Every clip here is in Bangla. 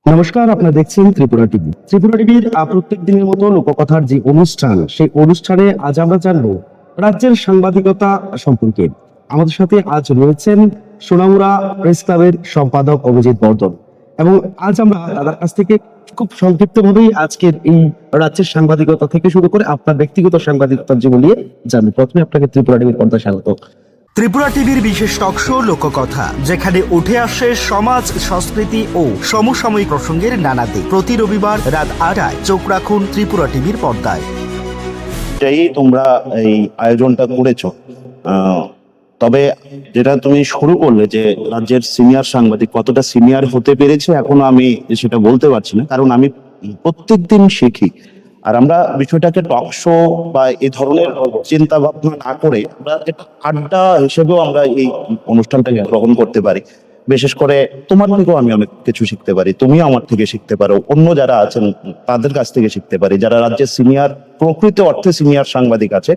নমস্কার, আপনারা দেখছেন ত্রিপুরা টিভি। ত্রিপুরা টিভির প্রত্যেক দিনের মতো লোককথার যে অনুষ্ঠান, সেই অনুষ্ঠানে আজ আমরা জানবো রাজ্যের সাংবাদিকতা সম্পর্কে। আমাদের সাথে আজ রয়েছেন সোনামুড়া প্রেস ক্লাবের সম্পাদক অভিজিৎ বর্ধন, এবং আজ আমরা তাদের কাছ থেকে খুব সংক্ষিপ্তভাবেই আজকের এই রাজ্যের সাংবাদিকতা থেকে শুরু করে আপনার ব্যক্তিগত সাংবাদিকতার জীবন নিয়ে জানবো। প্রথমে আপনাকে ত্রিপুরা টিভির পর্দায় স্বাগত। ত্রিপুরা টিভির বিশেষ টক শো লোককথা, যেখানে উঠে আসে সমাজ, সংস্কৃতি ও সমসাময়িক প্রসঙ্গের নানা দিক। প্রতি রবিবার রাত 8টায় চোখ রাখুন ত্রিপুরা টিভির পর্দায়। তোমরা এই আয়োজনটা করেছো, তবে যেটা তুমি শুরু করলে যে রাজ্যের সিনিয়র সাংবাদিক কতটা সিনিয়র হতে পেরেছে, এখনো আমি সেটা বলতে পারছি না, কারণ আমি প্রত্যেকদিন শিখি। আর আমরা বিষয়টাকে টক শো বা এই ধরনের চিন্তা ভাবনা না করে আমরা একটা আড্ডা হিসেবেও আমরা এই অনুষ্ঠানটাকে গ্রহণ করতে পারি। বিশেষ করে তোমার থেকেও আমি অনেক কিছু শিখতে পারি, তুমিও আমার থেকে শিখতে পারো, অন্য যারা আছেন তাদের কাছ থেকে শিখতে পারি, যারা রাজ্যের সিনিয়র, প্রকৃত অর্থে সিনিয়র সাংবাদিক আছে,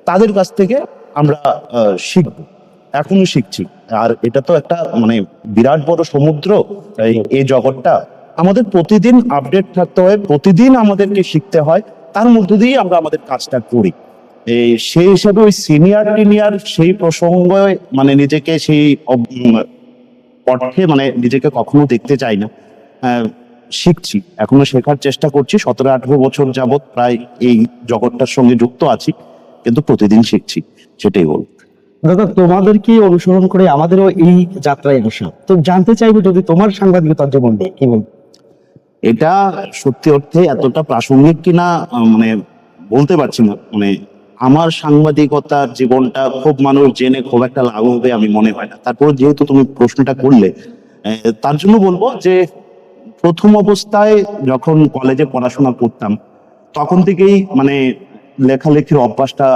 তাদের কাছ থেকে আমরা শিখবো, এখনো শিখছি। আর এটা তো একটা বিরাট বড় সমুদ্র, এই জগৎটা। আমাদের প্রতিদিন আপডেট থাকতে হয়, প্রতিদিন আমাদেরকে শিখতে হয়, তার মধ্যে দিয়ে আমরা আমাদের কাজটা করি। সেই হিসাবে ওই সিনিয়র টিনিয়র সেই প্রসঙ্গে নিজেকে সেই অর্থে নিজেকে কখনো দেখতে চাই না। শিখছি, এখনো শেখার চেষ্টা করছি। 17-18 বছর যাবৎ প্রায় এই জগৎটার সঙ্গে যুক্ত আছি, কিন্তু প্রতিদিন শিখছি, সেটাই বল। দাদা, তোমাদেরকে অনুসরণ করে আমাদেরও এই যাত্রায় আসা, তো জানতে চাইবো যদি তোমার সাংবাদিকতার জীবন নিয়ে কি বলবো। এটা সত্যি অর্থে এতটা প্রাসঙ্গিক কিনা বলতে পারছি না। আমার সাংবাদিকতার জীবনটা খুব মানুষ জেনে খুব একটা লাভ হবে আমি মনে হয় না। তারপর যেহেতু তুমি প্রশ্নটা করলে, তার জন্য বলবো যে প্রথম অবস্থায় যখন কলেজে পড়াশোনা করতাম, তখন থেকেই লেখালেখির অভ্যাসটা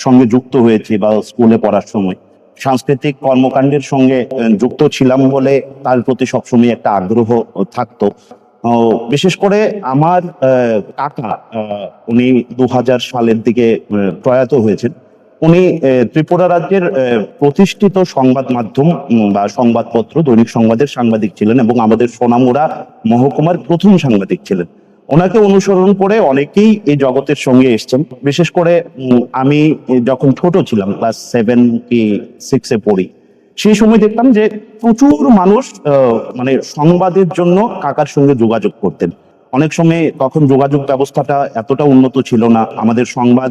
সঙ্গে যুক্ত হয়েছে, বা স্কুলে পড়ার সময় সাংস্কৃতিক কর্মকাণ্ডের সঙ্গে যুক্ত ছিলাম বলে তার প্রতি সবসময় একটা আগ্রহ থাকতো। বিশেষ করে আমার কাকা, উনি 2000 সালের দিকে প্রয়াত হয়েছেন। উনি ত্রিপুরা রাজ্যের প্রতিষ্ঠিত সংবাদ মাধ্যম বা সংবাদপত্র দৈনিক সংবাদের সাংবাদিক ছিলেন, এবং আমাদের সোনামুড়া মহকুমার প্রথম সাংবাদিক ছিলেন। ওনাকে অনুসরণ করে অনেকেই এই জগতের সঙ্গে এসছেন। বিশেষ করে আমি যখন ছোট ছিলাম, ক্লাস 7 কি 6-এ পড়ি, সেই সময় দেখতাম যে প্রচুর মানুষ সংবাদের জন্য কাকার সঙ্গে যোগাযোগ করতেন। অনেক সময় তখন যোগাযোগ ব্যবস্থাটা এতটা উন্নত ছিল না, আমাদের সংবাদ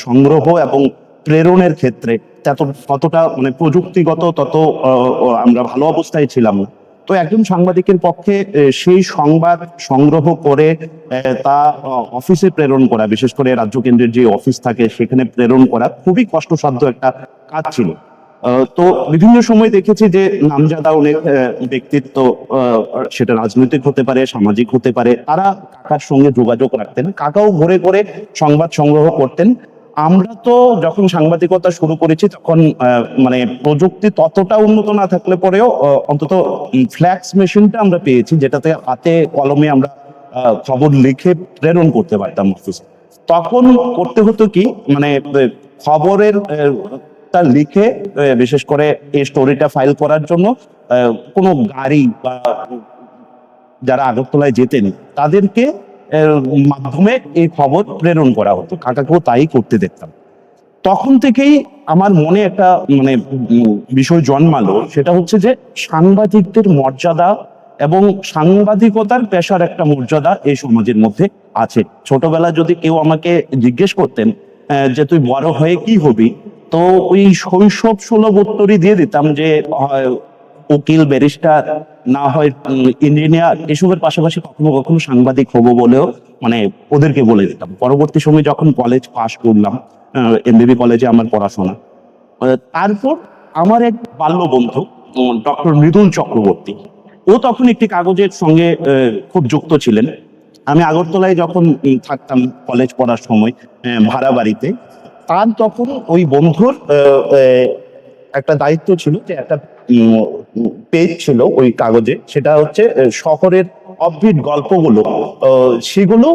সংগ্রহ এবং প্রেরণের ক্ষেত্রে ততটা প্রযুক্তিগত তত আমরা ভালো অবস্থায় ছিলাম না। তো একজন সাংবাদিকের পক্ষে সেই সংবাদ সংগ্রহ করে তা অফিসে প্রেরণ করা, বিশেষ করে রাজ্য কেন্দ্রের যে অফিস থাকে সেখানে প্রেরণ করা খুবই কষ্টসাধ্য একটা কাজ ছিল। তো বিভিন্ন সময় দেখেছি যে নামজাদা অনেক ব্যক্তিত্ব, সেটা রাজনৈতিক হতে পারে, সামাজিক হতে পারে, তারা কাকার সঙ্গে যোগাযোগ রাখতেন, কাকাও ঘুরে ঘুরে সংবাদ সংগ্রহ করতেন। আমরা তো যখন সাংবাদিকতা শুরু করেছি তখন প্রযুক্তি ততটা উন্নত না থাকলে পরেও অন্তত ফ্ল্যাক্স মেশিনটা আমরা পেয়েছি, যেটাতে হাতে কলমে আমরা খবর লিখে প্রেরণ করতে পারতাম অফিসে। তখন করতে হতো কি, খবরের তা লিখে, বিশেষ করে এই স্টোরিটা ফাইল করার জন্য কোনো গাড়ি বা যারা আগরতলায় যেতেন তাদেরকে মাধ্যমে এই খবর প্রেরণ করা হতো। কাকাকেও তাই করতে দেখতাম। তখন থেকেই আমার মনে একটা বিষয় জন্মালো, সেটা হচ্ছে যে সাংবাদিকদের মর্যাদা এবং সাংবাদিকতার পেশার একটা মর্যাদা এই সমাজের মধ্যে আছে। ছোটবেলায় যদি কেউ আমাকে জিজ্ঞেস করতেন যে তুই বড় হয়ে কি হবি, তো ওই শৈশব সুলভ উত্তরই দিয়ে দিতাম যে উকিল, ব্যারিস্টার, না হয় ইঞ্জিনিয়ার, এসবের পাশাপাশি কখনো কখনো সাংবাদিক হবো বলেও ওদেরকে বলে দিতাম। পরবর্তী সময় যখন কলেজ পাশ করলাম, এমবিবি কলেজে আমার পড়াশোনা, তারপর আমার এক বাল্য বন্ধু ডক্টর মৃদুল চক্রবর্তী, ও তখন একটি কাগজের সঙ্গে খুব যুক্ত ছিলেন। আমি আগরতলায় যখন থাকতাম কলেজ পড়ার সময় ভাড়া বাড়িতে, তার তখন ওই বন্ধুর একটা দায়িত্ব ছিল যে একটা পেজ ছিল ওই কাগজে, সেটা হচ্ছে শহরের অফবিট গল্পগুলো, সেগুলো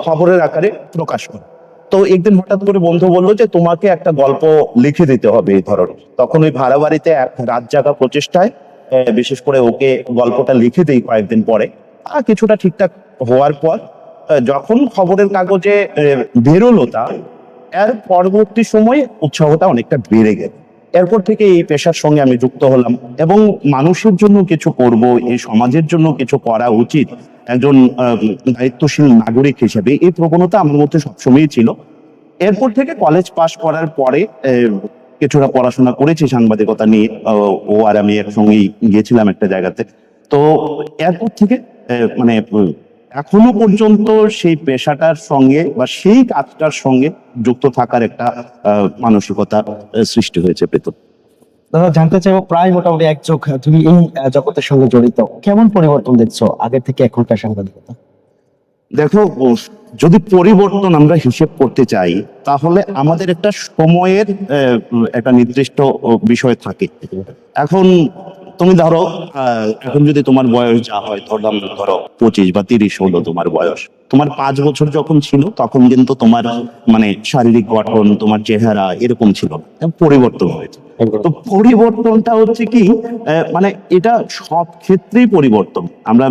খবরের আকারে প্রকাশ করে। তো একদিন হঠাৎ করে বন্ধু বললো যে তোমাকে একটা গল্প লিখে দিতে হবে এই ধরনের। তখন ওই ভাড়া বাড়িতে এক রাত জাগা প্রচেষ্টায় বিশেষ করে ওকে গল্পটা লিখে দিই কয়েকদিন পরে, কিছুটা ঠিকঠাক হওয়ার পর যখন খবরের কাগজে বেরোলো তা, এর পরবর্তী সময়ে উৎসাহটা অনেকটা বেড়ে গেল। এরপর থেকে এই পেশার সঙ্গে আমি যুক্ত হলাম এবং মানুষের জন্য কিছু করব, এই সমাজের জন্য কিছু করা উচিত একজন দায়িত্বশীল নাগরিক হিসেবে, এই প্রবণতা আমার মধ্যে সবসময়ই ছিল। এরপর থেকে কলেজ পাশ করার পরে কিছুটা পড়াশোনা করেছি সাংবাদিকতা নিয়ে, ও আর আমি একসঙ্গেই গিয়েছিলাম একটা জায়গাতে। তো এরপর থেকে মানে এখনো পর্যন্ত সেই পেশাটার সঙ্গে বা সেই কাজটার সঙ্গে যুক্ত থাকার একটা মানসিকতা সৃষ্টি হয়েছে ভেতর। দাদা, জানতে চাইবো, প্রায় মোটামুটি এক চোখ তুমি এই জগতের সঙ্গে জড়িত, কেমন পরিবর্তন দেখছো আগের থেকে এখনকার সাংবাদিকতা? দেখো, যদি পরিবর্তন আমরা হিসেব করতে চাই তাহলে আমাদের একটা সময়ের একটা নির্দিষ্ট বিষয় থাকে। এখন তুমি ধরো, এখন যদি তোমার বয়স যা হয়, ধরো 25 বা 30 হলো তোমার বয়স, তোমার 5 বছর যখন ছিল তখন কিন্তু তোমার মানে শারীরিক গঠন, তোমার চেহারা এরকম ছিল না, পরিবর্তন হয়েছে। তো পরিবর্তনটা হচ্ছে কি, মানে এটা সব ক্ষেত্রেই পরিবর্তন, আমরা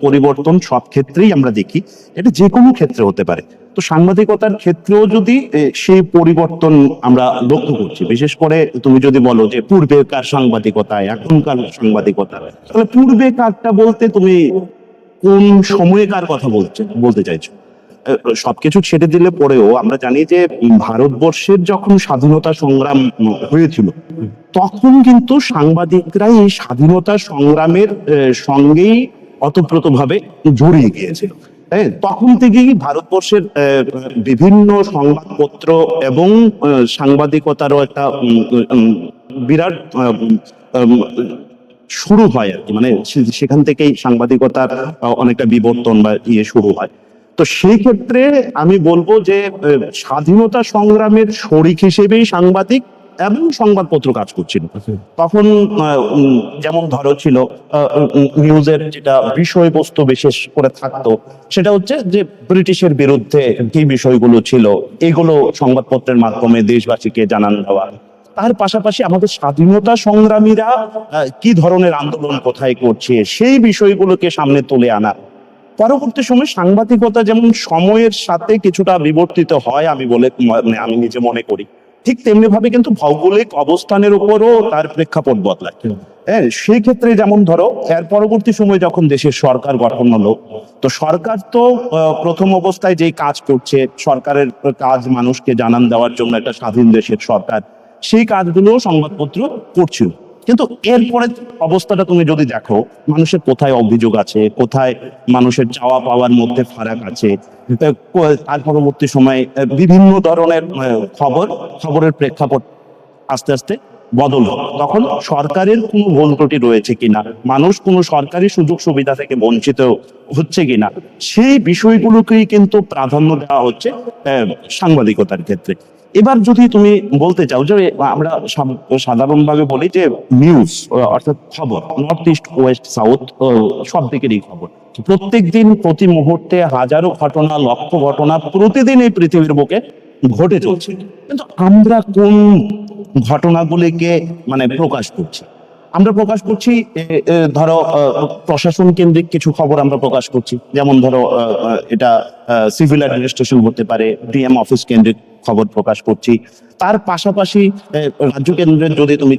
পরিবর্তন সব ক্ষেত্রেই আমরা দেখি, এটা যে কোনো ক্ষেত্রে হতে পারে। তো সাংবাদিকতার ক্ষেত্রেও যদি সেই পরিবর্তন আমরা লক্ষ্য করছি, বিশেষ করে তুমি যদি বলো যে পূর্বেকার সাংবাদিকতা এখনকার সাংবাদিকতা, তাহলে পূর্বেকারটা বলতে তুমি কোন সময়কার কথা বলতে চাইছো? সবকিছু ছেড়ে দিলে পরেও আমরা জানি যে ভারতবর্ষের যখন স্বাধীনতা সংগ্রাম হয়েছিল তখন কিন্তু সাংবাদিকরা এই স্বাধীনতা সংগ্রামের সঙ্গেই অতপ্রতভাবে জড়িয়ে গিয়েছিল। তখন থেকেই ভারতবর্ষের বিভিন্ন সংবাদপত্র এবং সাংবাদিকতারও একটা বিরাট শুরু হয় আর কি, মানে সেখান থেকেই সাংবাদিকতার অনেকটা বিবর্তন বা শুরু হয়। তো সেই ক্ষেত্রে আমি বলবো যে স্বাধীনতা সংগ্রামের শরিক হিসেবেই সাংবাদিক এবং সংবাদপত্র কাজ করছিল। তখন যেমন ধরো ছিল নিউজের যেটা বিষয়বস্তু বিশেষ করে থাকতো, সেটা হচ্ছে যে ব্রিটিশের বিরুদ্ধে কি বিষয়গুলো ছিল এগুলো সংবাদপত্রের মাধ্যমে দেশবাসীকে জানান দেওয়া। তার পাশাপাশি আমাদের স্বাধীনতা সংগ্রামীরা কি ধরনের আন্দোলন কোথায় করছে সেই বিষয়গুলোকে সামনে তুলে আনা। পরবর্তী সময় সাংবাদিকতা যেমন সময়ের সাথে কিছুটা বিবর্তিত হয় আমি নিজে মনে করি, ঠিক তেমনি ভাবে কিন্তু ভৌগোলিক অবস্থানের উপরও তার প্রেক্ষাপট বদলায়। সেই ক্ষেত্রে যেমন ধরো, এর পরবর্তী সময় যখন দেশের সরকার গঠন হলো, তো সরকার তো প্রথম অবস্থায় যেই কাজ করছে, সরকারের কাজ মানুষকে জানান দেওয়ার জন্য একটা স্বাধীন দেশের সরকার, সেই কাজগুলো সংবাদপত্র করছিল। কিন্তু এরপরে অবস্থাটা তুমি যদি দেখো, মানুষের কোথায় অভিযোগ আছে, কোথায় মানুষের চাওয়া পাওয়ার মধ্যে ফারাক আছে, তার পরবর্তী সময়ে বিভিন্ন ধরনের খবরের প্রেক্ষাপট আস্তে আস্তে বদল হয়। তখন সরকারের কোনো ভুল ত্রুটি রয়েছে কিনা, মানুষ কোনো সরকারি সুযোগ সুবিধা থেকে বঞ্চিত হচ্ছে কিনা, সেই বিষয়গুলোকেই কিন্তু প্রাধান্য দেওয়া হচ্ছে সাংবাদিকতার ক্ষেত্রে। এবার যদি তুমি বলতে চাও যে আমরা সাধারণভাবে বলি যে নিউজ অর্থাৎ খবর, নর্থ ইস্ট ওয়েস্ট সাউথ সব দিকেরই খবর, প্রত্যেক দিন প্রতি মুহূর্তে হাজারো ঘটনা, লক্ষ ঘটনা প্রতিদিন এই পৃথিবীর বুকে ঘটে চলছে, কিন্তু আমরা কোন ঘটনাগুলিকে মানে প্রকাশ করছি? আমরা প্রকাশ করছি ধরো প্রশাসন কেন্দ্রিক কিছু খবর আমরা প্রকাশ করছি, যেমন ধরো এটা সিভিল অ্যাডমিনিস্ট্রেশন হতে পারে, ডিএম অফিস কেন্দ্রিক খবর প্রকাশ করছি। তার পাশাপাশি রাজ্য কেন্দ্রের যদি তুমি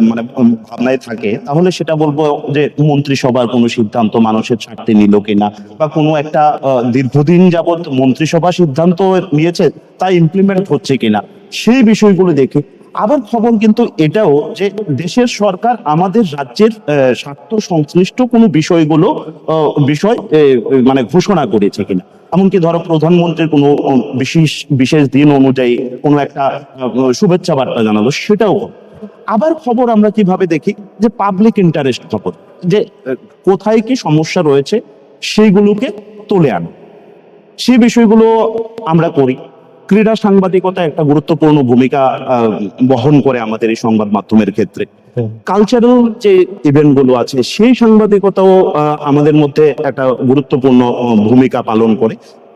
মানে ভাবনায় থাকে, তাহলে সেটা বলবো যে মন্ত্রিসভার কোনো সিদ্ধান্ত মানুষের স্বার্থে নিল কিনা, বা কোনো একটা দীর্ঘদিন যাবৎ মন্ত্রিসভা সিদ্ধান্ত নিয়েছে তা ইমপ্লিমেন্ট হচ্ছে কিনা, সেই বিষয়গুলো দেখি। আবার খবর কিন্তু এটাও যে দেশের সরকার আমাদের রাজ্যের স্বার্থ সংশ্লিষ্ট কোনো বিষয় মানে ঘোষণা করেছে কিনা, এমনকি ধরো প্রধানমন্ত্রীর কোনো বিশেষ দিন অনুযায়ী কোনো একটা শুভেচ্ছা বার্তা জানালো, সেটাও। আবার খবর আমরা কিভাবে দেখি যে পাবলিক ইন্টারেস্ট খবর, যে কোথায় কি সমস্যা রয়েছে সেইগুলোকে তুলে আনা, সেই বিষয়গুলো আমরা করি। ক্রীড়া সাংবাদিকতা একটা গুরুত্বপূর্ণ ভূমিকা বহন করে আমাদের এই সংবাদ মাধ্যমের ক্ষেত্রে। কালচারাল যে ইভেন্ট গুলো আছে সেই সাংবাদিকতাও আমাদের মধ্যে একটা গুরুত্বপূর্ণ ভূমিকা পালন করে।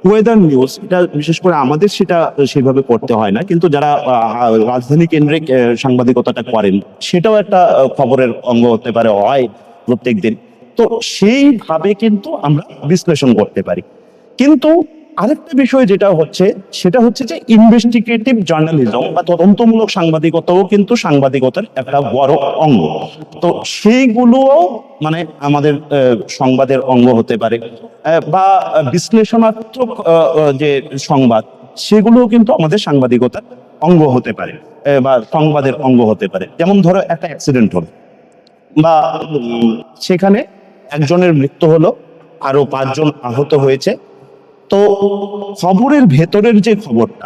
ওয়েদার নিউজ, এটা বিশেষ করে আমাদের সেটা সেভাবে করতে হয় না, কিন্তু যারা রাজধানী কেন্দ্রিক সাংবাদিকতাটা করেন সেটাও একটা খবরের অঙ্গ হতে পারে, হয় প্রত্যেকদিন। তো সেইভাবে কিন্তু আমরা বিশ্লেষণ করতে পারি। কিন্তু আরেকটা বিষয় যেটা হচ্ছে সেটা হচ্ছে যে ইনভেস্টিগেটিভ জার্নালিজম বা তদন্তমূলক সাংবাদিকতাও কিন্তু সাংবাদিকতার একটা বড় অঙ্গ। তো সেইগুলোও মানে আমাদের সংবাদের অঙ্গ হতে পারে, বা বিশ্লেষণাত্মক যে সংবাদ সেগুলোও কিন্তু আমাদের সাংবাদিকতার অঙ্গ হতে পারে, বা সংবাদের অঙ্গ হতে পারে। যেমন ধরো একটা অ্যাক্সিডেন্ট হলো, বা সেখানে একজনের মৃত্যু হলো, আরো 5 জন আহত হয়েছে। তো খবরের ভেতরের যে খবরটা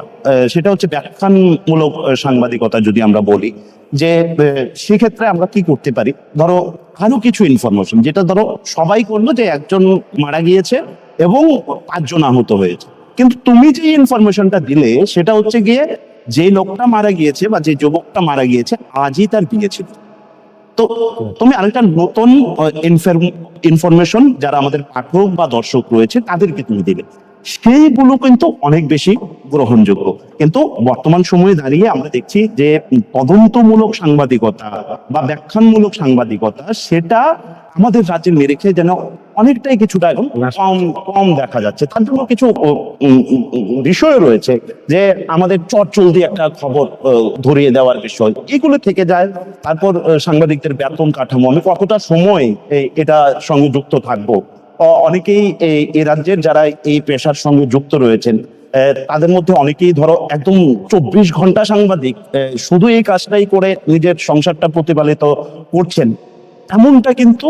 সেটা হচ্ছে ব্যাখ্যানমূলক সাংবাদিকতা যদি আমরা বলি, যে সেক্ষেত্রে আমরা কি করতে পারি, ধরো আরো কিছু ইনফরমেশন যেটা ধরো সবাই করলো যে একজন মারা গিয়েছে এবং 5 জন আহত হয়েছে, কিন্তু তুমি যে ইনফরমেশনটা দিলে সেটা হচ্ছে গিয়ে যে লোকটা মারা গিয়েছে বা যে যুবকটা মারা গিয়েছে আজই তার বিয়ে ছিল। তো তুমি আরেকটা নতুন ইনফরমেশন যারা আমাদের পাঠক বা দর্শক রয়েছে তাদেরকে তুমি দিলে, সেইগুলো কিন্তু অনেক বেশি গ্রহণযোগ্য। কিন্তু বর্তমান সময়ে দাঁড়িয়ে আমরা দেখছি যে তদন্তমূলক সাংবাদিকতা বা ব্যাখ্যানমূলক সাংবাদিকতা সেটা আমাদের রাজ্যের নিরিখে যেন অনেকটাই কিছুটা এখন কম কম দেখা যাচ্ছে। তার জন্য কিছু বিষয় রয়েছে, যে আমাদের চটজলদি একটা খবর ধরিয়ে দেওয়ার বিষয়, এগুলো থেকে যায়। তারপর সাংবাদিকদের বেতন কাঠামো, আমি কতটা সময় এটা সঙ্গে যুক্ত থাকবো। অনেকেই এই রাজ্যের যারা এই পেশার সঙ্গে যুক্ত রয়েছেন তাদের মধ্যে অনেকেই ধরো একদম 24 ঘন্টা সাংবাদিক, শুধু এই কাজটাই করে নিজের সংসারটা প্রতিপালিত করছেন, এমনটা কিন্তু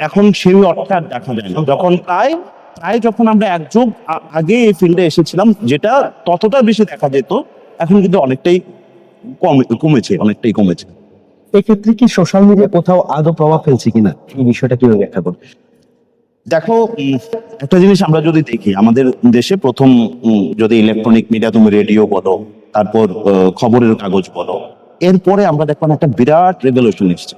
এখন সেই অর্থে আর দেখা যায় না। যখন প্রায় যখন আমরা এক যুগ আগে এই ফিল্ডে এসেছিলাম যেটা ততটা বেশি দেখা যেত, এখন কিন্তু অনেকটাই কমেছে। এক্ষেত্রে কি সোশ্যাল মিডিয়া কোথাও আদৌ প্রভাব ফেলছে কিনা, এই বিষয়টা কিভাবে ব্যাখ্যা করবে? দেখো, একটা জিনিস আমরা যদি দেখি, আমাদের দেশে প্রথম যদি ইলেকট্রনিক মিডিয়া, তুমি রেডিও বলো, তারপর খবরের কাগজ বলো, এরপরে আমরা দেখলাম একটা বিরাট রেভলিউশন এসছে,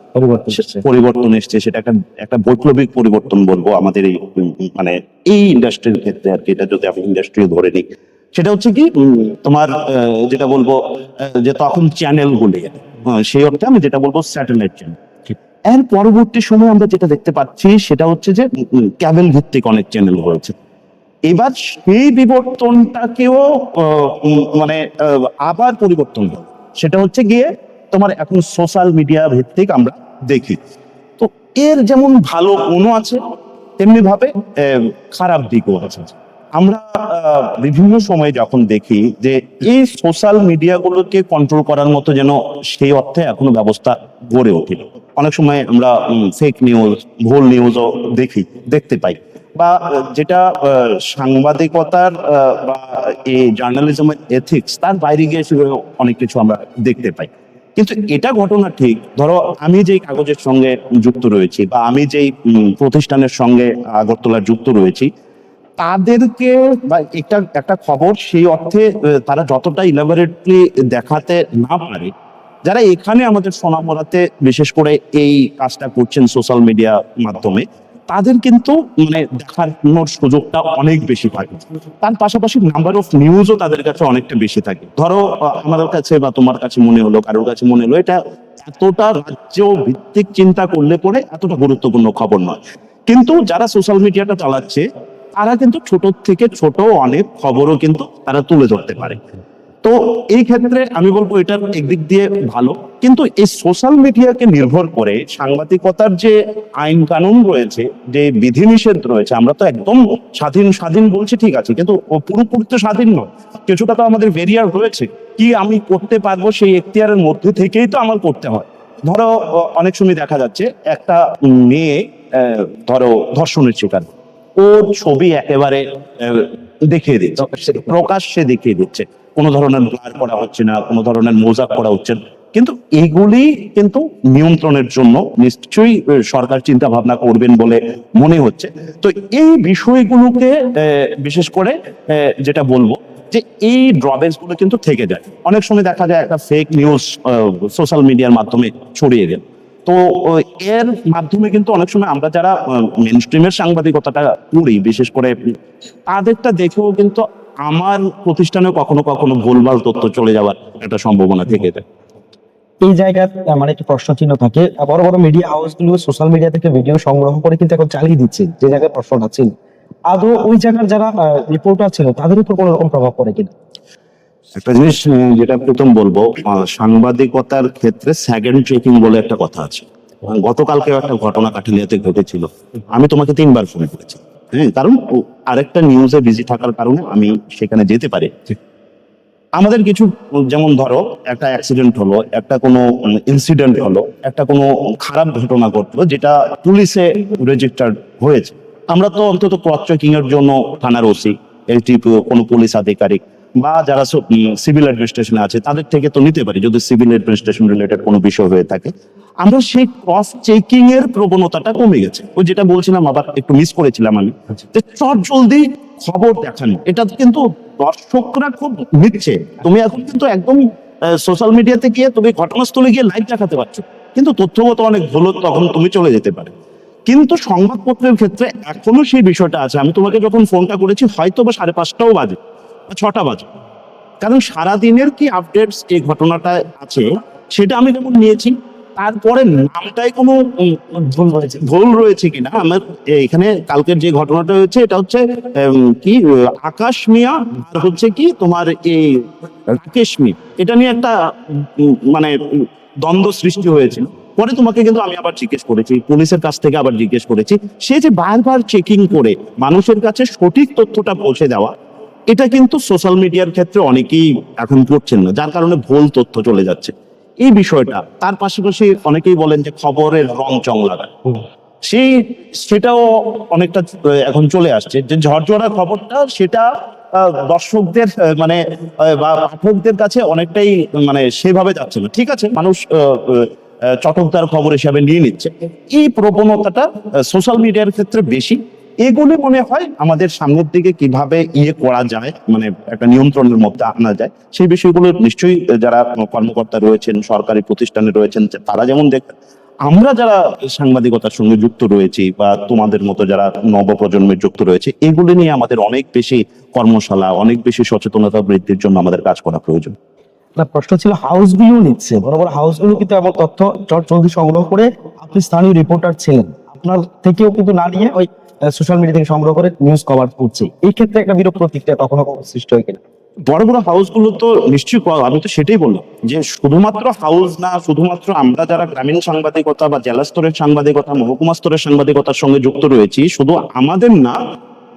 পরিবর্তন এসছে। সেটা একটা বৈপ্লবিক পরিবর্তন বলবো আমাদের এই মানে এই ইন্ডাস্ট্রির ক্ষেত্রে আর কি। এটা যদি আমি ইন্ডাস্ট্রি ধরে নিই, সেটা হচ্ছে কি তোমার যেটা বলবো যে তখন চ্যানেলগুলি, সেই অর্থে আমি যেটা বলবো স্যাটেলাইট চ্যানেল। এর পরবর্তী সময় আমরা যেটা দেখতে পাচ্ছি সেটা হচ্ছে যে ক্যাবেল ভিত্তিক অনেক চ্যানেল হয়েছে। এবার সেই বিবর্তনটাকেও মানে আবার পরিবর্তন হলো, সেটা হচ্ছে গিয়ে তোমার এখন সোশ্যাল মিডিয়া ভিত্তিক আমরা দেখি। তো এর যেমন ভালো গুণও আছে, তেমনি ভাবে খারাপ দিকও আছে। আমরা বিভিন্ন সময় যখন দেখি যে এই সোশ্যাল মিডিয়াগুলোকে কন্ট্রোল করার মতো যেন সেই অর্থে এখনো ব্যবস্থা গড়ে ওঠে। অনেক সময় আমরা ফেক নিউজ, ভুল নিউজও দেখতে পাই, বা যেটা সাংবাদিকতার বা এই জার্নালিজমের এথিক্স তার বাইরে গিয়ে অনেক কিছু আমরা দেখতে পাই। কিন্তু এটা ঘটনা ঠিক, ধরো আমি যেই কাগজের সঙ্গে যুক্ত রয়েছি বা আমি যেই প্রতিষ্ঠানের সঙ্গে আগরতলা যুক্ত রয়েছি, তাদেরকে বা একটা খবর সেই অর্থে তারা যতটা ইলাবোরেটলি দেখাতে না পারে, যারা এখানে আমাদের সোনামুড়াতে বিশেষ করে এই কাজটা করছেন সোশ্যাল মিডিয়া মাধ্যমে, তাদের কিন্তু মানে দেখানোর সুযোগটা অনেক বেশি থাকে। তার পাশাপাশি নাম্বার অফ নিউজও তাদের কাছে অনেকটা বেশি থাকে। ধরো আমাদের কাছে বা তোমার কাছে মনে হলো, কারোর কাছে মনে হলো এটা এতটা রাজ্য ভিত্তিক চিন্তা করলে পরে এতটা গুরুত্বপূর্ণ খবর নয়, কিন্তু যারা সোশ্যাল মিডিয়াটা চালাচ্ছে তারা কিন্তু ছোট থেকে ছোট অনেক খবরও কিন্তু তারা তুলে ধরতে পারে। তো এই ক্ষেত্রে আমি বলবো এটার একদিক দিয়ে ভালো, কিন্তু এই সোশ্যাল মিডিয়াকে নির্ভর করে সাংবাদিকতার যে আইন কানুন রয়েছে, যে বিধিনিষেধ রয়েছে, আমরা তো একদম স্বাধীন বলছি ঠিক আছে, কিন্তু পুরোপুরি তো স্বাধীন নয়, কিছুটা তো আমাদের ভেরিয়ার রয়েছে। কি আমি করতে পারবো সেই এখতিয়ারের মধ্যে থেকেই তো আমার করতে হয়। ধরো অনেক সময় দেখা যাচ্ছে একটা মেয়ে ধরো ধর্ষণের শিকার, ওর ছবি একেবারে দেখিয়ে দিচ্ছে, প্রকাশ্যে দেখিয়ে দিচ্ছে, কোনো ধরনের ব্লার করা হচ্ছে না, কোনো ধরনের মোজাক করা হচ্ছে না। কিন্তু এগুলি কিন্তু নিয়ন্ত্রণের জন্য নিশ্চয়ই সরকার চিন্তা ভাবনা করবেন বলে মনে হচ্ছে। তো এই বিষয়গুলোকে বিশেষ করে যেটা বলবো যে এই ড্রব্যাকস গুলো কিন্তু থেকে যায়। অনেক সময় দেখা যায় একটা ফেক নিউজ সোশ্যাল মিডিয়ার মাধ্যমে ছড়িয়ে গেল, তো এর মাধ্যমে কিন্তু অনেক সময় আমরা যারা মেন স্ট্রিমের সাংবাদিকতাটা করি, বিশেষ করে তাদেরটা দেখেও কিন্তু আমার প্রতিষ্ঠানে কখনো কখনো ভুলভাল তথ্য চলে যাওয়ার একটা সম্ভাবনা থেকে যায়। এই জায়গায় মানে একটা প্রশ্ন চিহ্ন থাকে। বড় বড় মিডিয়া হাউস গুলো সোশ্যাল মিডিয়া থেকে ভিডিও সংগ্রহ করে কিন্তু এখন চালিয়ে দিচ্ছে, যে জায়গায় প্রশ্নটা ছিল আদৌ ওই জায়গার যারা রিপোর্টার ছিল তাদের উপর কোনো রকম প্রভাব পড়ে কিনা? একটা জিনিস যেটা প্রথম বলবো, সাংবাদিকতার ক্ষেত্রে সেকেন্ড চেকিং বলে একটা কথা আছে। গতকালকে একটা ঘটনা কাঠালিয়াতে ঘটেছিল, আমি তোমাকে 3বার ফোন করেছি, হ্যাঁ, কারণ আরেকটা নিউজে বিজি থাকার কারণে আমি সেখানে যেতে পারি। আমাদের কিছু, যেমন ধরো একটা অ্যাক্সিডেন্ট হলো, একটা কোনো ইনসিডেন্ট হলো, একটা কোনো খারাপ ঘটনা ঘটলো যেটা পুলিশে রেজিস্টার্ড হয়েছে, আমরা তো অন্তত ক্রস চেকিং এর জন্য থানার ওসি, এলটিপি, কোনো পুলিশ আধিকারিক বা যারা সিভিল অ্যাডমিনিস্ট্রেশনে আছে তাদের থেকে তো নিতে পারি যদি সিভিল অ্যাডমিনিস্ট্রেশন রিলেটেড কোনো বিষয় হয়ে থাকে। আমরা সেই ক্রস চেকিং এর প্রবণতাটা কমে গেছে। ওই যেটা বলছিলাম, আবার একটু মিস করেছিলাম আমি, যে চট জলদি খবর দেখানো, এটা কিন্তু দর্শকরা খুব নিচ্ছে। তুমি এখন কিন্তু একদম সোশ্যাল মিডিয়াতে গিয়ে তুমি ঘটনাস্থলে গিয়ে লাইভ দেখাতে পারছো, কিন্তু তথ্যগত অনেক ভুল তখন তুমি চলে যেতে পারে। কিন্তু সংবাদপত্রের ক্ষেত্রে এখনো সেই বিষয়টা আছে। আমি তোমাকে যখন ফোনটা করেছি হয়তো বা 5:30টাও বাজে বা 6টা বাজে, কারণ সারাদিনের কি আপডেটস এই ঘটনাটা আছে সেটা আমি যেমন নিয়েছি, তারপরে নামটাই কোনো ভুল রয়েছে কিনা আমার এখানে। কালকের যে ঘটনাটা হয়েছে এটা হচ্ছে কি আকাশ মিয়া আর হচ্ছে কি তোমার এই রাকেশ মিয়া, এটা নিয়ে একটা মানে দ্বন্দ্ব সৃষ্টি হয়েছিল। পরে তোমাকে কিন্তু আমি আবার জিজ্ঞেস করেছি, পুলিশের কাছ থেকে আবার জিজ্ঞেস করেছি, সে যে বারবার চেকিং করে মানুষের কাছে সঠিক তথ্যটা পৌঁছে দেওয়া, এটা কিন্তু সোশ্যাল মিডিয়ার ক্ষেত্রে অনেকেই এখন করছেন না, যার কারণে ভুল তথ্য চলে যাচ্ছে এই বিষয়টা। তার পাশাপাশি অনেকেই বলেন যে খবরের রং চং লাগায়, সেটাও অনেকটা এখন চলে আসছে, যে ঝরঝরা খবরটা সেটা দর্শকদের মানে বা পাঠকদের কাছে অনেকটাই মানে সেভাবে যাচ্ছে না। ঠিক আছে, মানুষ চটকদার খবর হিসাবে নিয়ে নিচ্ছে, এই প্রবণতাটা সোশ্যাল মিডিয়ার ক্ষেত্রে বেশি। এগুলি মনে হয় আমাদের সামনের দিকে কিভাবে করা যায়, মানে একটা নিয়ন্ত্রণের মধ্যে আনা যায়, সেই বিষয়গুলো নিশ্চয়ই যারা কর্মকর্তা রয়েছেন, সরকারি প্রতিষ্ঠানে রয়েছেন, তারা যেমন দেখেন, আমরা যারা সাংবাদিকতার সঙ্গে যুক্ত রয়েছি বা তোমাদের মতো যারা নবপ্রজন্মের যুক্ত রয়েছে, এগুলি নিয়ে আমাদের অনেক বেশি কর্মশালা, অনেক বেশি সচেতনতা বৃদ্ধির জন্য আমাদের কাজ করা প্রয়োজন। না, প্রশ্ন ছিল হাউসগুলো নিচ্ছে, বড় বড় হাউসগুলো কিন্তু এমন তথ্য চট জলদি সংগ্রহ করে, আপনি স্থানীয় রিপোর্টার ছিলেন, আপনার থেকেও কিন্তু না নিয়ে ওই সোশ্যাল মিডিয়া থেকে সংগ্রহ করে নিউজ কভার করছে। এই ক্ষেত্রে একটা বিরূপ প্রতিক্রিয়া কখনো কখনো সৃষ্টি হয় কিনা? বড় বড় হাউসগুলো তো নিশ্চয়ই, আমি তো সেটাই বললাম যে শুধুমাত্র হাউস না, শুধুমাত্র আমরা যারা গ্রামীণ সাংবাদিকতা বা জেলা স্তরের সাংবাদিকতা, মহকুমা স্তরের সাংবাদিকতার সঙ্গে যুক্ত রয়েছি, শুধু আমাদের না,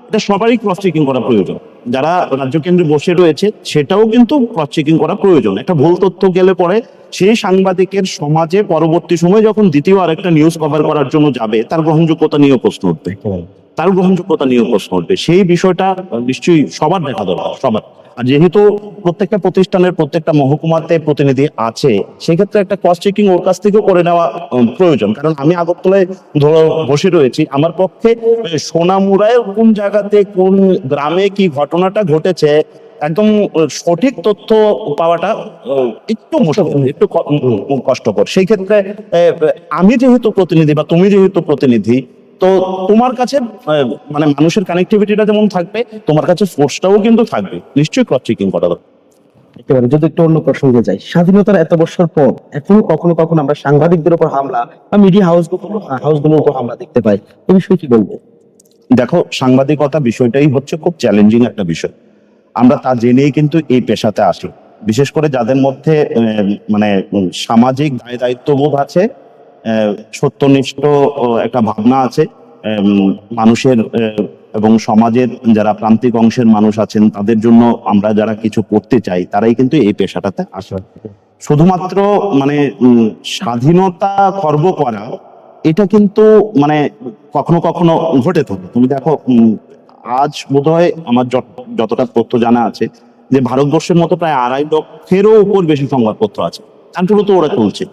এটা সবারই ক্রস চেকিং করা প্রয়োজন। যারা রাজ্য কেন্দ্রে বসে রয়েছে সেটাও কিন্তু ক্রস চেকিং করা প্রয়োজন। একটা ভুল তথ্য গেলে পরে সেই সাংবাদিকের সমাজে পরবর্তী সময় যখন দ্বিতীয় আরেকটা নিউজ কভার করার জন্য যাবে, তার গ্রহণযোগ্যতা নিয়ে প্রশ্ন উঠবে, সেই বিষয়টা নিশ্চয়ই সবার দেখা দরকার, সবার। আর যেহেতু প্রত্যেকটা প্রতিষ্ঠানের প্রত্যেকটা মহকুমাতে প্রতিনিধি আছে, সেক্ষেত্রে একটা ক্রস চেকিং ওর কাছ থেকেও করে নেওয়া প্রয়োজন। কারণ আমি আগরতলায় ধরো বসে রয়েছি, আমার পক্ষে সোনামুড়ায় কোন জায়গাতে কোন গ্রামে কি ঘটনাটা ঘটেছে একদম সঠিক তথ্য পাওয়াটা একটু মুশকিল, একটু কষ্টকর। সেই ক্ষেত্রে আমি যেহেতু প্রতিনিধি বা তুমি যেহেতু প্রতিনিধি, তো তোমার কাছে মানে মানুষের কানেক্টিভিটিটা যেমন থাকবে, তোমার কাছে ফোর্সটাও কিন্তু থাকবে, নিশ্চয়ই ক্রস চেকিং করা দরকার। একেবারে যদি একটু অন্য প্রসঙ্গে যাই, স্বাধীনতার এত বছর পর এখনো কখনো কখনো আমরা সাংবাদিকদের উপর হামলা বা মিডিয়া হাউসগুলোর উপর হামলা দেখতে পাই, এই বিষয়ে কি বলবো? দেখো, সাংবাদিকতা বিষয়টাই হচ্ছে খুব চ্যালেঞ্জিং একটা বিষয়। আমরা তা জেনেই কিন্তু এই পেশাতে আসি, বিশেষ করে যাদের মধ্যে মানে সামাজিক দায় দায়িত্ববোধ আছে, সত্যনিষ্ঠ একটা ভাবনা আছে, মানুষের এবং সমাজের যারা প্রান্তিক অংশের মানুষ আছেন তাদের জন্য আমরা যারা কিছু করতে চাই, তারাই কিন্তু এই পেশাটাতে আসে। শুধুমাত্র মানে স্বাধীনতা খর্ব করা, এটা কিন্তু মানে কখনো কখনো ঘটে থাকে। তুমি দেখো, আজ বোধহয় আমার যতটা তথ্য জানা আছে, যে ভারতবর্ষের মতো প্রায় 2.5 লক্ষেরও উপর বেশি সংবাদপত্র আছে, তারপরে তো ওরা চলছে।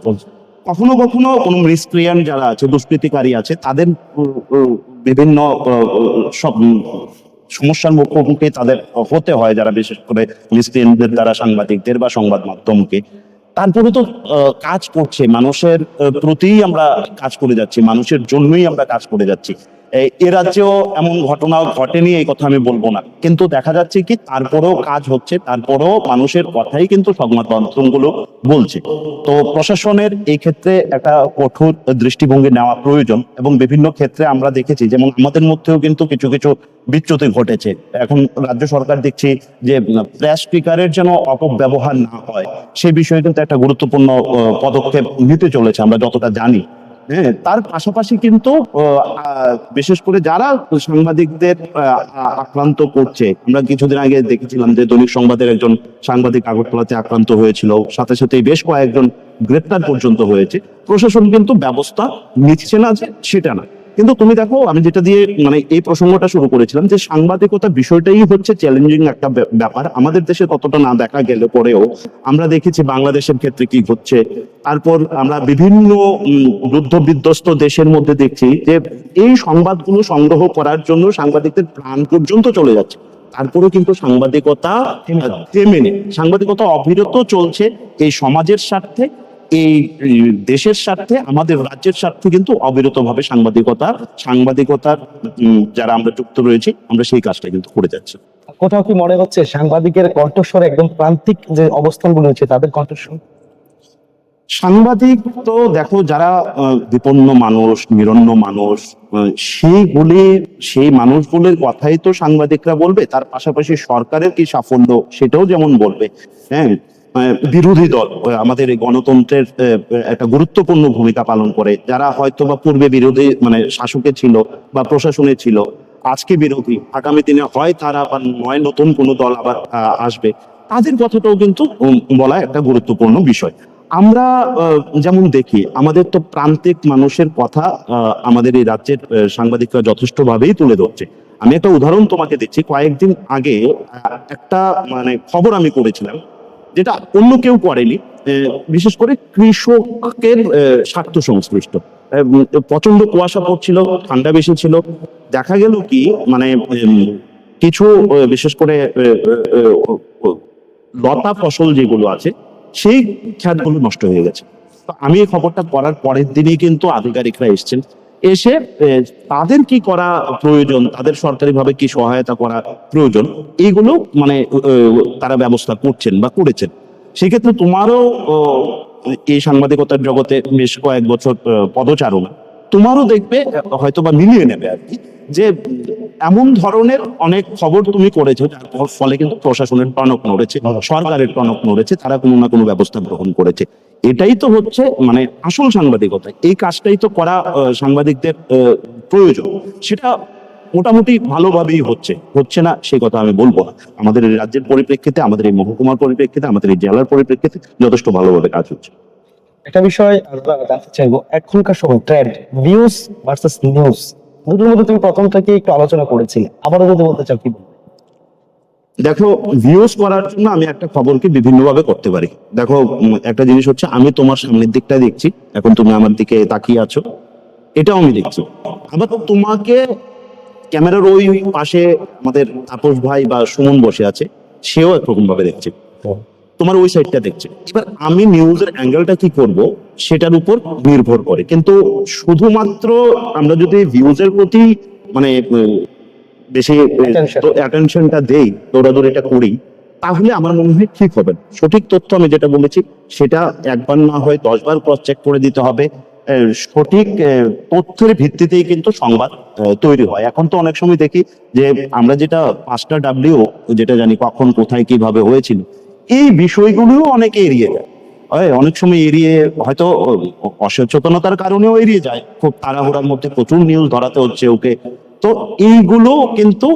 কখনো কখনো কোনো মিসক্রিয়ান্ট যারা আছে, দুষ্কৃতিকারী আছে, তাদের বিভিন্ন সব সমস্যার মুখোমুখি তাদের হতে হয়, যারা বিশেষ করে মিসক্রিয়ান্টদের দ্বারা সাংবাদিকদের বা সংবাদ মাধ্যমকে। তারপরে তো কাজ করছে মানুষের প্রতিই আমরা কাজ করে যাচ্ছি, মানুষের জন্যই আমরা কাজ করে যাচ্ছি। এ রাজ্যেও এমন ঘটনা ঘটেনি এই কথা আমি বলবো না, কিন্তু দেখা যাচ্ছে কি তারপরেও কাজ হচ্ছে, তারপরেও মানুষের কথাই কিন্তু সংবাদ মাধ্যমগুলো বলছে। তো প্রশাসনের এই ক্ষেত্রে একটা কঠোর দৃষ্টিভঙ্গি নেওয়া প্রয়োজন, এবং বিভিন্ন ক্ষেত্রে আমরা দেখেছি যেমন আমাদের মধ্যেও কিন্তু কিছু কিছু বিচ্যুতি ঘটেছে। এখন রাজ্য সরকার দেখছি যে প্রেস স্পিকারের যেন অপব্যবহার না হয় সে বিষয়ে কিন্তু একটা গুরুত্বপূর্ণ পদক্ষেপ নিতে চলেছে আমরা যতটা জানি। হ্যাঁ, তার পাশাপাশি কিন্তু বিশেষ করে যারা সাংবাদিকদের আক্রান্ত করছে, আমরা কিছুদিন আগে দেখেছিলাম যে দৈনিক সংবাদের একজন সাংবাদিক আগরতলাতে আক্রান্ত হয়েছিল, সাথে সাথে বেশ কয়েকজন গ্রেপ্তার পর্যন্ত হয়েছে। প্রশাসন কিন্তু ব্যবস্থা নিচ্ছে না যে সেটা না, কিন্তু তুমি দেখো আমি যেটা দিয়ে মানে এই প্রসঙ্গটা শুরু করেছিলাম যে সাংবাদিকতা বিষয়টাই হচ্ছে চ্যালেঞ্জিং একটা ব্যাপার। আমাদের দেশে ততটা না দেখা গেলে পরেও আমরা দেখেছি বাংলাদেশের ক্ষেত্রে কি হচ্ছে, তারপর আমরা বিভিন্ন যুদ্ধ বিধ্বস্ত দেশের মধ্যে দেখছি যে এই সংবাদগুলো সংগ্রহ করার জন্য সাংবাদিকদের প্রাণ পর্যন্ত চলে যাচ্ছে, তারপরেও কিন্তু সাংবাদিকতা থেমে নেই। সাংবাদিকতা অবিরত চলছে এই সমাজের স্বার্থে, এই দেশের স্বার্থে, আমাদের রাজ্যের স্বার্থে কিন্তু অবিরতভাবে সাংবাদিকতার যারা আমরা যুক্ত রয়েছি আমরা সেই কাজটা কিন্তু করে যাচ্ছি। কোথাও কি মনে হচ্ছে সাংবাদিকের কণ্ঠস্বর একদম প্রান্তিক যে অবস্থানগুলো হচ্ছে তাদের কণ্ঠস্বর? সাংবাদিক তো দেখো যারা বিপন্ন মানুষ, নিরন্ন মানুষ, সেই মানুষগুলোর কথাই তো সাংবাদিকরা বলবে, তার পাশাপাশি সরকারের কি সাফল্য সেটাও যেমন বলবে। হ্যাঁ, বিরোধী দল আমাদের এই গণতন্ত্রের একটা গুরুত্বপূর্ণ ভূমিকা পালন করে, যারা হয়তো বা পূর্বে বিরোধী মানে শাসকে ছিল বা প্রশাসনে ছিল, আজকে বিরোধী, আগামী দিনে হয় তারা আবার নয় নতুন কোনো দল আবার আসবে, তাদের কথাটাও কিন্তু বলা একটা গুরুত্বপূর্ণ বিষয়। আমরা যেমন দেখি আমাদের তো প্রান্তিক মানুষের কথা আমাদের এই রাজ্যের সাংবাদিকরা যথেষ্টভাবেই তুলে ধরছে। আমি একটা উদাহরণ তোমাকে দিচ্ছি, কয়েকদিন আগে একটা মানে খবর আমি করেছিলাম যেটা অন্য কেউ করেনি, বিশেষ করে কৃষকের স্বার্থ সংশ্লিষ্ট। প্রচন্ড কুয়াশা পড়ছিল, ঠান্ডা বেশি ছিল, দেখা গেল কি মানে কিছু বিশেষ করে লতা ফসল যেগুলো আছে সেই ক্ষেতগুলো নষ্ট হয়ে গেছে। তো আমি এই খবরটা করার পরের দিনই কিন্তু আধিকারিকরা এসেছেন, এসে তাদের কি করা প্রয়োজন, তাদের সরকারিভাবে কি সহায়তা করা প্রয়োজন, এইগুলো মানে তারা ব্যবস্থা করছেন বা করেছেন। সেক্ষেত্রে তোমারও এই সাংবাদিকতার জগতে বেশ কয়েক বছর পদচারণা, তোমারও দেখবে হয়তো বা মিলিয়ে নেবে আর কি, যে এমন ধরনের অনেক খবর তুমি করেছো যার ফলে কিন্তু প্রশাসনের টনক নড়েছে, সরকারের টনক নড়েছে, তারা কোনো না কোনো ব্যবস্থা গ্রহণ করেছে। এটাই তো হচ্ছে মানে আসল সাংবাদিকতা, এই কাজটাই তো করা সাংবাদিকদের প্রয়োজন। সেটা মোটামুটি ভালোভাবেই হচ্ছে না সেই কথা আমি বলবো না। আমাদের এই রাজ্যের পরিপ্রেক্ষিতে, আমাদের এই মহকুমার পরিপ্রেক্ষিতে, আমাদের এই জেলার পরিপ্রেক্ষিতে যথেষ্ট ভালোভাবে কাজ হচ্ছে। একটা বিষয় জানতে চাইবো, এখনকার সময় ট্রেন্ড ভিউজ ভার্সেস নিউজ, দুটোর মধ্যে তুমি প্রথম থেকে একটু আলোচনা করেছিলে, আবারও যদি বলতে চাও কি বলবো? দেখো, ভিউজ করার জন্য আমি একটা খবরকে বিভিন্নভাবে করতে পারি। দেখো, একটা জিনিস হচ্ছে আমি তোমার সামনের দিকটা দেখছি, এখন তুমি আমার দিকে তাকিয়ে আছো, এটাও আমি দেখছি। আবার তোমাকে ক্যামেরার ওই পাশে আমাদের তাপস ভাই বা সুমন বসে আছে, সেও একরকম ভাবে দেখছে, তোমার ওই সাইডটা দেখছে। এবার আমি নিউজের অ্যাঙ্গেলটা কি করব সেটার উপর নির্ভর করে, কিন্তু শুধুমাত্র আমরা যদি ভিউজের প্রতি মানে বেশি অ্যাটেনশনটা দেই, দৌড়াদৌড়িটা করি, তাহলে আমার মনে হয় ঠিক হবে না। সঠিক তথ্য আমি যেটা বলেছি সেটা একবার না হয় 10 বার ক্রস চেক করে দিতে হবে। সঠিক তথ্যের ভিত্তিতেই কিন্তু সংবাদ তৈরি হয়। এখন তো অনেক সময় দেখি যে আমরা যেটা 5টা ডাব্লিউ যেটা জানি কখন কোথায় কিভাবে হয়েছিল, এই বিষয়গুলো অনেকে এড়িয়ে যায়। অনেক সময় এড়িয়ে হয়তো অসচেতনতার কারণেও এড়িয়ে যায়, খুব তাড়াহুড়ার মধ্যে প্রচুর নিউজ ধরাতে হচ্ছে ওকে। তো এইগুলো কিন্তু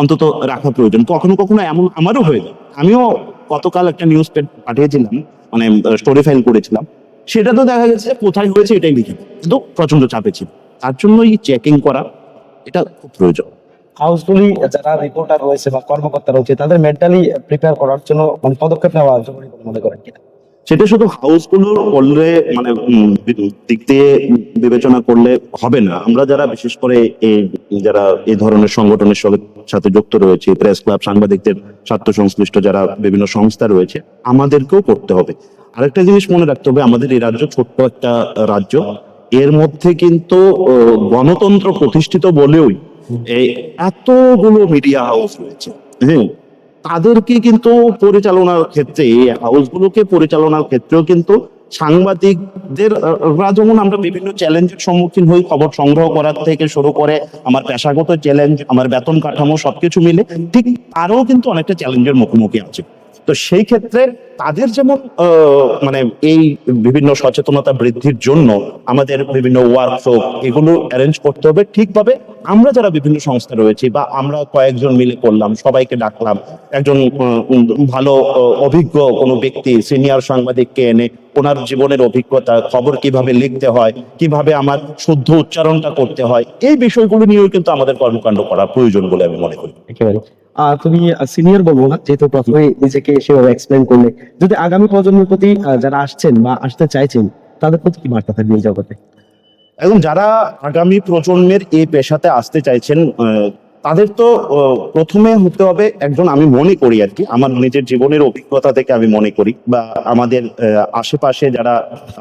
অন্তত রাখা প্রয়োজন। কখনো কখনো এমন আমারও হয়ে যায়, আমিও গতকাল একটা নিউজ পাঠিয়েছিলাম, মানে স্টোরি ফাইল করেছিলাম, সেটা তো দেখা গেছে কোথায় হয়েছে এটাই লিখে, কিন্তু প্রচন্ড চাপে ছিল। তার জন্য এই চেকিং করা এটা খুব প্রয়োজন। হাউসগুলি যারা রিপোর্টার রয়েছে বা কর্মকর্তা রয়েছে তাদের মেন্টালি প্রিপেয়ার করার জন্য মানে পদক্ষেপ নেওয়া জরুরি বলে মনে করেন কিনা? সেটা শুধু হাউসগুলোর করলে মানে দিক দিয়ে বিবেচনা করলে হবে না। আমরা যারা বিশেষ করে যারা এই ধরনের সংগঠনের সাথে যুক্ত রয়েছে, প্রেস ক্লাব, সাংবাদিকদের স্বার্থ সংশ্লিষ্ট যারা বিভিন্ন সংস্থা রয়েছে, আমাদেরকেও করতে হবে। আরেকটা জিনিস মনে রাখতে হবে, আমাদের এই রাজ্য ছোট্ট একটা রাজ্য, এর মধ্যে কিন্তু গণতন্ত্র প্রতিষ্ঠিত বলেও এই এতগুলো মিডিয়া হাউস রয়েছে। হ্যাঁ, তাদেরকে কিন্তু পরিচালনার ক্ষেত্রে, হাউসগুলোকে পরিচালনার ক্ষেত্রেও কিন্তু সাংবাদিকদের যেমন আমরা বিভিন্ন চ্যালেঞ্জের সম্মুখীন হই, খবর সংগ্রহ করার থেকে শুরু করে আমার পেশাগত চ্যালেঞ্জ, আমার বেতন কাঠামো সবকিছু মিলে, ঠিক তারও কিন্তু অনেকটা চ্যালেঞ্জের মুখোমুখি আছে। তো সেই ক্ষেত্রে তাদের যেমন মানে এই বিভিন্ন সচেতনতা বৃদ্ধির জন্য আমাদের বিভিন্ন ওয়ার্কশপ এগুলো অ্যারেঞ্জ করতে হবে ঠিকভাবে। আমরা যারা বিভিন্ন সংস্থা রয়েছে বা আমরা কয়েকজন মিলে করলাম, সবাইকে ডাকলাম, একজন ভালো অভিজ্ঞ কোনো ব্যক্তি, সিনিয়র সাংবাদিককে এনে ওনার জীবনের অভিজ্ঞতা, খবর কিভাবে লিখতে হয়, কিভাবে আমার শুদ্ধ উচ্চারণটা করতে হয়, এই বিষয়গুলো নিয়েও কিন্তু আমাদের কর্মকাণ্ড করা প্রয়োজন বলে আমি মনে করি। একেবারে। তুমি সিনিয়র বলবো না, যেহেতু প্রথমে নিজেকে সেভাবে এক্সপ্লেন করলে, যদি আগামী প্রজন্মের প্রতি যারা আসছেন বা আসতে চাইছেন তাদের প্রতি কি বার্তা থাকবে এই জগতে? এখন যারা আগামী প্রজন্মের এই পেশাতে আসতে চাইছেন, তাদের তো প্রথমে হতে হবে একজন, আমি মনে করি আর কি, আমার নিজের জীবনের অভিজ্ঞতা থেকে আমি মনে করি, বা আমাদের আশেপাশে যারা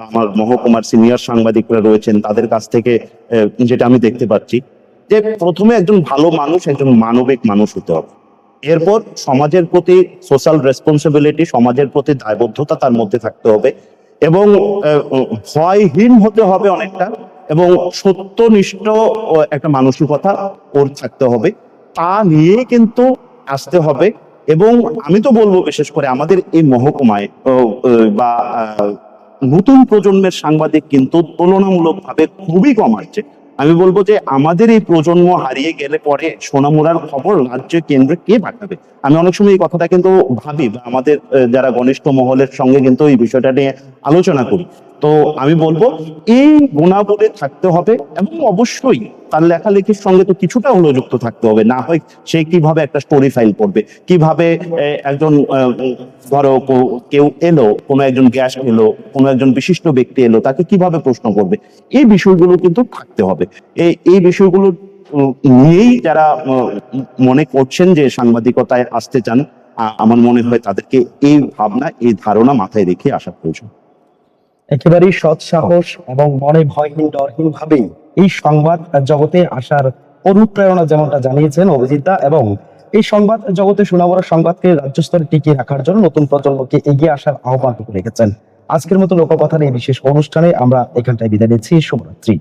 আমার মহকুমার সিনিয়র সাংবাদিকরা রয়েছেন তাদের কাছ থেকে যেটা আমি দেখতে পাচ্ছি, যে প্রথমে একজন ভালো মানুষ, একজন মানবিক মানুষ হতে হবে। এরপর সমাজের প্রতি সোশ্যাল রেসপন্সিবিলিটি, সমাজের প্রতি দায়বদ্ধতা তার মধ্যে থাকতে হবে, এবং ভয়হীন হতে হবে অনেকটা, এবং সত্যনিষ্ঠ একটা মানসিকতা ওর থাকতে হবে। তা নিয়ে কিন্তু আসতে হবে। এবং আমি তো বলবো বিশেষ করে আমাদের এই মহকুমায় বা নতুন প্রজন্মের সাংবাদিক কিন্তু তুলনামূলকভাবে খুবই কম আসছে। আমি বলবো যে আমাদের এই প্রজন্ম হারিয়ে গেলে পরে সোনামুড়ার খবর রাজ্য কেন্দ্রে কে পাঠাবে? আমি অনেক সময় এই কথাটা কিন্তু ভাবি, বা আমাদের যারা ঘনিষ্ঠ মহলের সঙ্গে কিন্তু এই বিষয়টা নিয়ে আলোচনা করি। তো আমি বলবো এই গুণাবলী থাকতে হবে, এবং অবশ্যই তার লেখালেখির সঙ্গে তো কিছুটা হলেও যুক্ত থাকতে হবে। না হয় সে কিভাবে একটা স্টোরি ফাইল করবে, কিভাবে একজন ধরো কেউ এলো, কোনো একজন গেস্ট এলো, কোনো একজন বিশিষ্ট ব্যক্তি এলো, তাকে কিভাবে প্রশ্ন করবে, এই বিষয়গুলো কিন্তু থাকতে হবে। এই বিষয়গুলো নিয়েই যারা মনে করছেন যে সাংবাদিকতায় আসতে চান, আমার মনে হয় তাদেরকে এই ভাবনা, এই ধারণা মাথায় রেখে আসা প্রয়োজন। একেবারেই সৎ সাহস এবং মনে ভয়হীন ডরহীন ভাবেই এই সংবাদ জগতে আসার অনুপ্রেরণা যেমনটা জানিয়েছেন অভিজিৎ দা, এবং এই সংবাদ জগতে সোনামুড়া সংবাদকে রাজ্য স্তরে টিকিয়ে রাখার জন্য নতুন প্রজন্মকে এগিয়ে আসার আহ্বান রেখেছেন। আজকের মতো লোককথার এই বিশেষ অনুষ্ঠানে আমরা এখানটায় বিদায় নিচ্ছি। শুভরাত্রি।